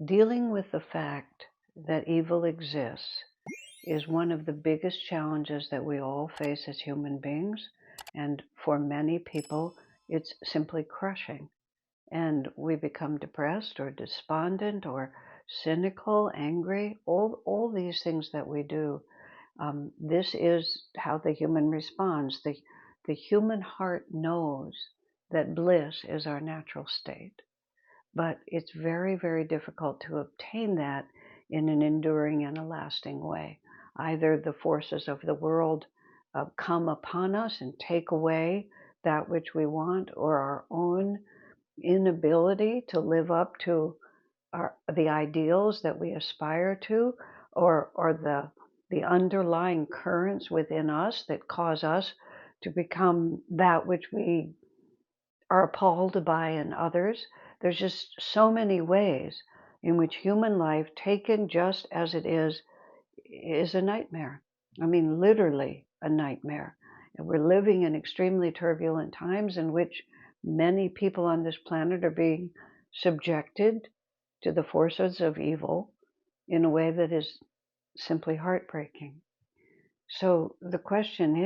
Dealing with the fact that evil exists is one of the biggest challenges that we all face as human beings. And for many people, it's simply crushing. And we become depressed or despondent or cynical, angry, all these things that we do. This is how the human responds. The human heart knows that bliss is our natural state, but it's very, very difficult to obtain that in an enduring and a lasting way. Either the forces of the world come upon us and take away that which we want, or our own inability to live up to the ideals that we aspire to, or the underlying currents within us that cause us to become that which we are appalled by in others. There's just so many ways in which human life, taken just as it is a nightmare. I mean, literally a nightmare. And we're living in extremely turbulent times in which many people on this planet are being subjected to the forces of evil in a way that is simply heartbreaking. So the question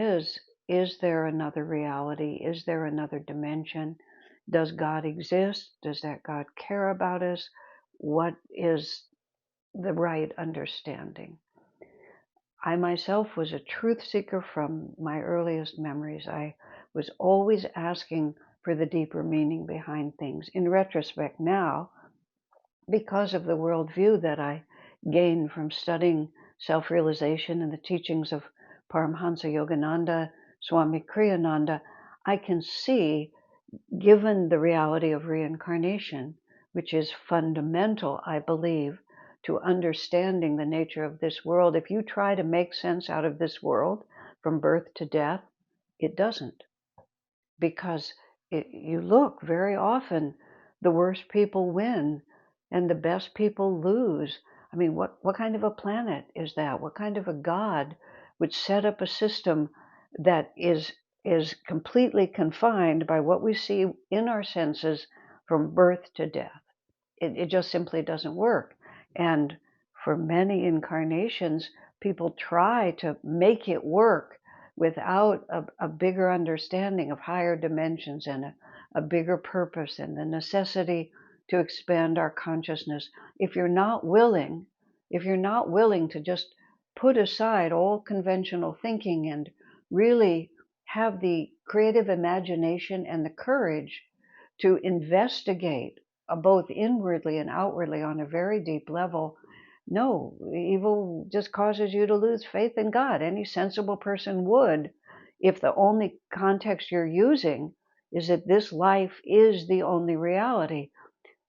is there another reality? Is there another dimension? Does God exist? Does that God care about us? What is the right understanding? I myself was a truth seeker from my earliest memories. I was always asking for the deeper meaning behind things. In retrospect now, because of the worldview that I gained from studying self-realization and the teachings of Paramhansa Yogananda, Swami Kriyananda, I can see, given the reality of reincarnation, which is fundamental, I believe, to understanding the nature of this world. If you try to make sense out of this world from birth to death, it doesn't. Because you look very often, the worst people win and the best people lose. I mean, what kind of a planet is that? What kind of a God would set up a system that is completely confined by what we see in our senses from birth to death? It just simply doesn't work. And for many incarnations, people try to make it work without a bigger understanding of higher dimensions and a bigger purpose and the necessity to expand our consciousness. If you're not willing, to just put aside all conventional thinking and really have the creative imagination and the courage to investigate both inwardly and outwardly on a very deep level, no, evil just causes you to lose faith in God. Any sensible person would, if the only context you're using is that this life is the only reality.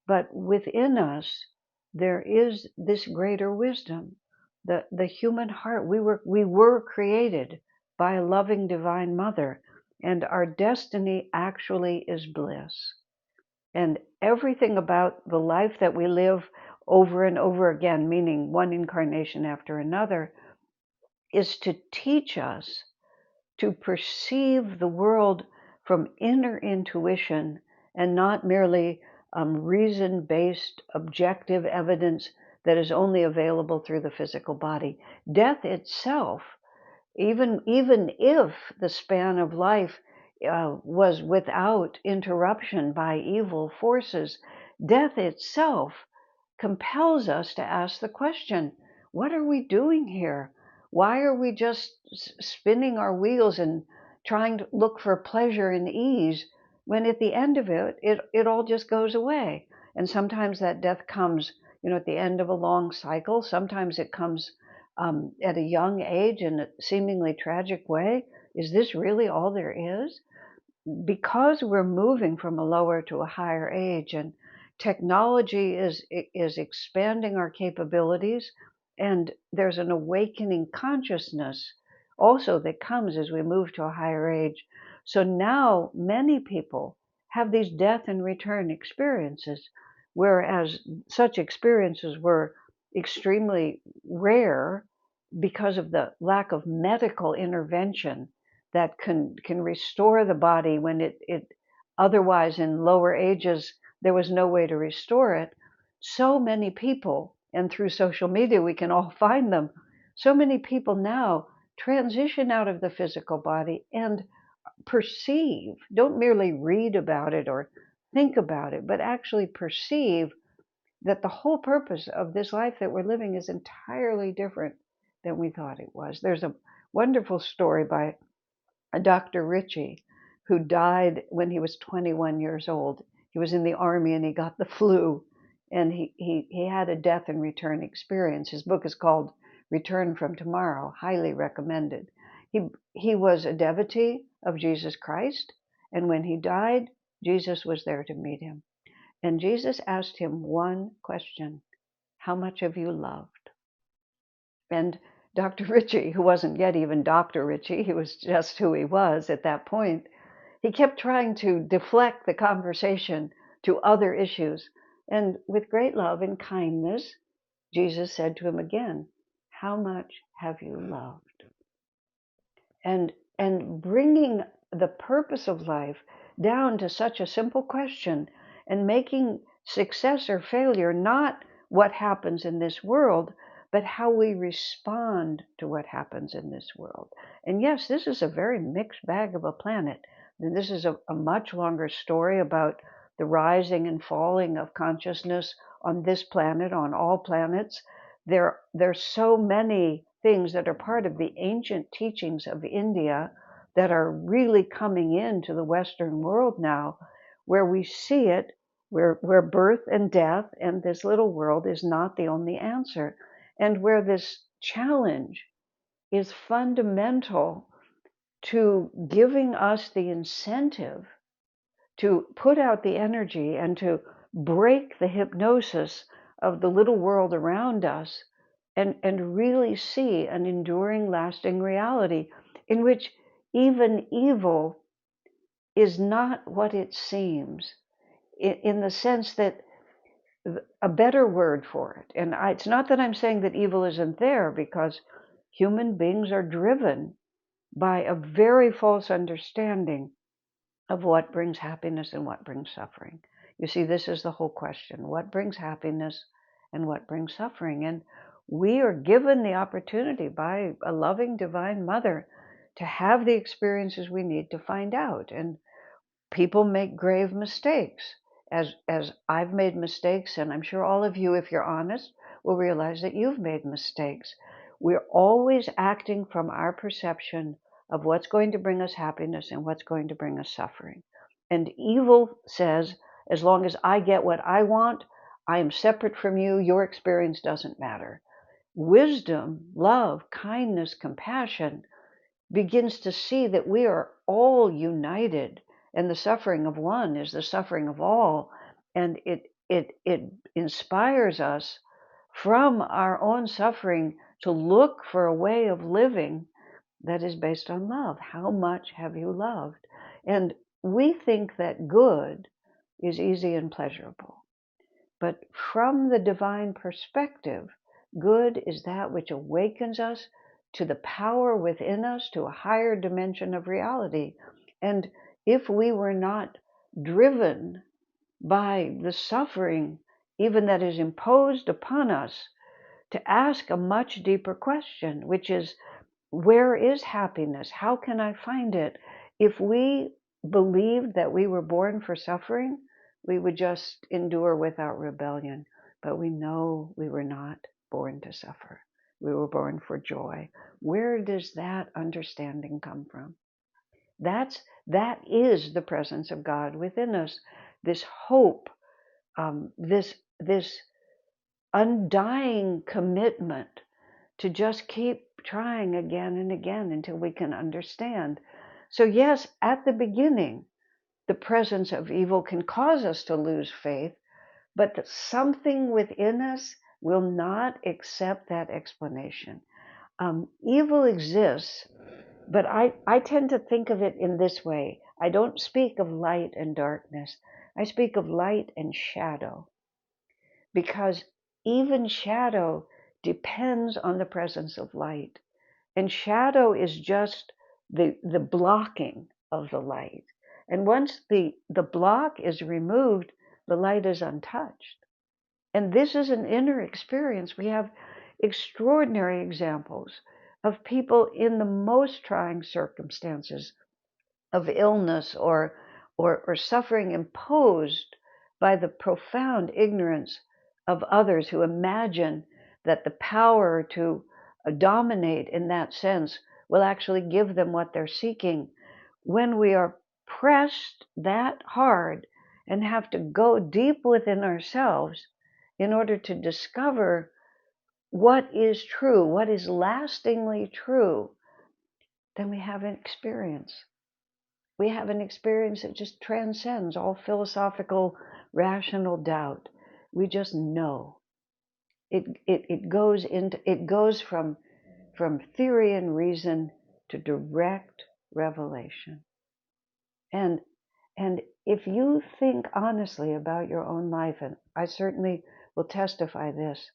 But within us, there is this greater wisdom. The human heart, we were created by a loving divine mother, and our destiny actually is bliss. And everything about the life that we live over and over again, meaning one incarnation after another, is to teach us to perceive the world from inner intuition and not merely reason-based objective evidence that is only available through the physical body. Death itself, even if the span of life was without interruption by evil forces, death itself compels us to ask the question, what are we doing here? Why are we just spinning our wheels and trying to look for pleasure and ease when at the end of it all just goes away? And sometimes that death comes, at the end of a long cycle. Sometimes it comes at a young age in a seemingly tragic way. Is this really all there is? Because we're moving from a lower to a higher age, and technology is expanding our capabilities, and there's an awakening consciousness also that comes as we move to a higher age. So now many people have these death and return experiences, whereas such experiences were extremely rare because of the lack of medical intervention that can restore the body when it otherwise in lower ages there was no way to restore it. so many people, and through social media we can all find them, so many people now transition out of the physical body and perceive, don't merely read about it or think about it, but actually perceive that the whole purpose of this life that we're living is entirely different than we thought it was. There's a wonderful story by a Dr. Ritchie who died when he was 21 years old. He was in the army and he got the flu, and he had a death and return experience. His book is called Return from Tomorrow, highly recommended. He was a devotee of Jesus Christ, and when he died, Jesus was there to meet him. And Jesus asked him one question: how much have you loved? And Dr. Ritchie, who wasn't yet even Dr. Ritchie, he was just who he was at that point, he kept trying to deflect the conversation to other issues. And with great love and kindness, Jesus said to him again, how much have you loved? And bringing the purpose of life down to such a simple question, and making success or failure not what happens in this world, but how we respond to what happens in this world. And yes, this is a very mixed bag of a planet. And this is a much longer story about the rising and falling of consciousness on this planet, on all planets. There's so many things that are part of the ancient teachings of India that are really coming into the Western world now, where we see it, where birth and death and this little world is not the only answer, and where this challenge is fundamental to giving us the incentive to put out the energy and to break the hypnosis of the little world around us, and really see an enduring, lasting reality in which even evil is not what it seems, in the sense that a better word for it, and it's not that I'm saying that evil isn't there, because human beings are driven by a very false understanding of what brings happiness and what brings suffering. You see, this is the whole question: what brings happiness and what brings suffering? And we are given the opportunity by a loving divine mother to have the experiences we need to find out. And people make grave mistakes, as I've made mistakes, and I'm sure all of you, if you're honest, will realize that you've made mistakes. We're always acting from our perception of what's going to bring us happiness and what's going to bring us suffering. And evil says, as long as I get what I want, I am separate from you, your experience doesn't matter. Wisdom, love, kindness, compassion begins to see that we are all united, and the suffering of one is the suffering of all, and it inspires us from our own suffering to look for a way of living that is based on love. How much have you loved? And we think that good is easy and pleasurable, but from the divine perspective, good is that which awakens us to the power within us, to a higher dimension of reality. And if we were not driven by the suffering, even that is imposed upon us, to ask a much deeper question, which is, where is happiness? How can I find it? If we believed that we were born for suffering, we would just endure without rebellion. But we know we were not born to suffer. We were born for joy. Where does that understanding come from? That is the presence of God within us. This hope, this undying commitment to just keep trying again and again until we can understand. So yes, at the beginning, the presence of evil can cause us to lose faith, but something within us will not accept that explanation. Evil exists, but I tend to think of it in this way. I don't speak of light and darkness. I speak of light and shadow, because even shadow depends on the presence of light. And shadow is just the blocking of the light. And once the block is removed, the light is untouched. And this is an inner experience. We have extraordinary examples of people in the most trying circumstances of illness or suffering imposed by the profound ignorance of others who imagine that the power to dominate in that sense will actually give them what they're seeking. When we are pressed that hard and have to go deep within ourselves in order to discover what is true, what is lastingly true, then we have an experience. We have an experience that just transcends all philosophical, rational doubt. We just know. It goes from theory and reason to direct revelation. And if you think honestly about your own life, and I certainly will testify this,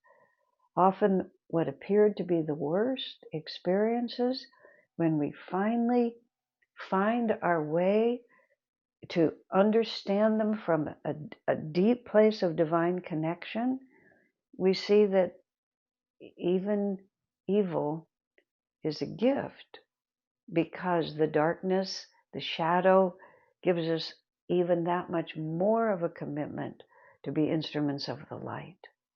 often what appeared to be the worst experiences, when we finally find our way to understand them from a deep place of divine connection, we see that even evil is a gift, because the darkness, the shadow, gives us even that much more of a commitment to be instruments of the light.